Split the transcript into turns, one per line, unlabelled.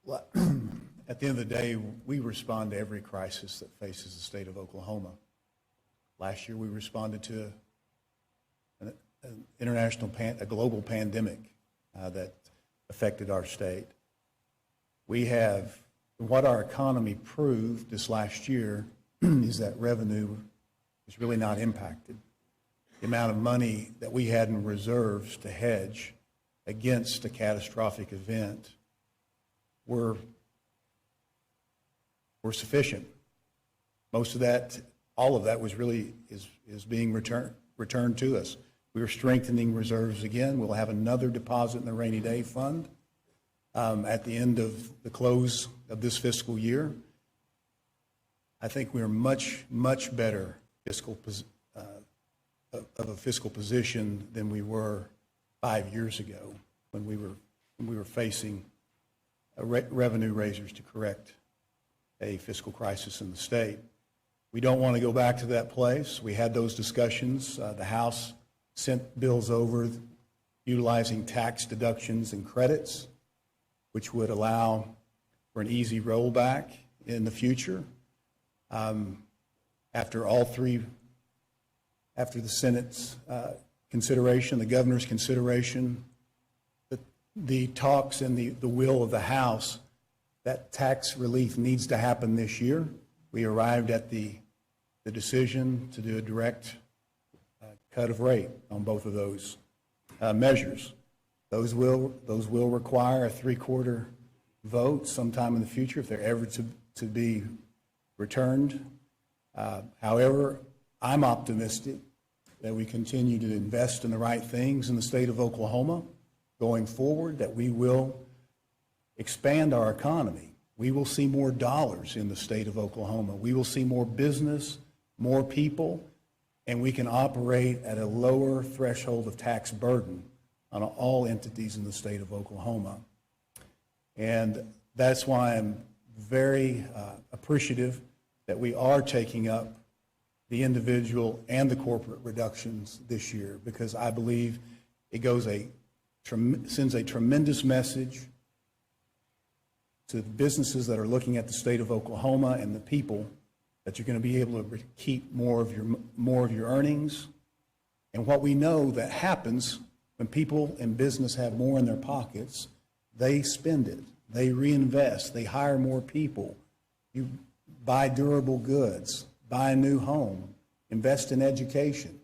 Well, at the end of the day, we respond to every crisis that faces the state of Oklahoma. Last year, we responded to a global pandemic that affected our state. What our economy proved this last year is that revenue is really not impacted. The amount of money that we had in reserves to hedge against a catastrophic event were sufficient. Most of that, all of that was really is being returned to us. We are strengthening reserves again. We'll have another deposit in the rainy day fund at the end of the close of this fiscal year. I think we are much better of a fiscal position than we were 5 years ago when we were facing revenue raisers to correct a fiscal crisis in the state. We don't want to go back to that place. We had those discussions. The House sent bills over utilizing tax deductions and credits, which would allow for an easy rollback in the future. After the Senate's consideration, the governor's consideration, the talks and the will of the House, that tax relief needs to happen this year. We arrived at the decision to do a direct cut of rate on both of those measures. Those will require a 3/4 vote sometime in the future if they're ever to be returned. However, I'm optimistic that we continue to invest in the right things in the state of Oklahoma going forward, that we will expand our economy. We will see more dollars in the state of Oklahoma. We will see more business, more people, and we can operate at a lower threshold of tax burden on all entities in the state of Oklahoma. And that's why I'm very appreciative that we are taking up the individual and the corporate reductions this year, because I believe it sends a tremendous message to the businesses that are looking at the state of Oklahoma and the people that you're going to be able to keep more of your earnings. And what we know that happens when people in business have more in their pockets, they spend it, they reinvest, they hire more people, you buy durable goods, buy a new home, invest in education.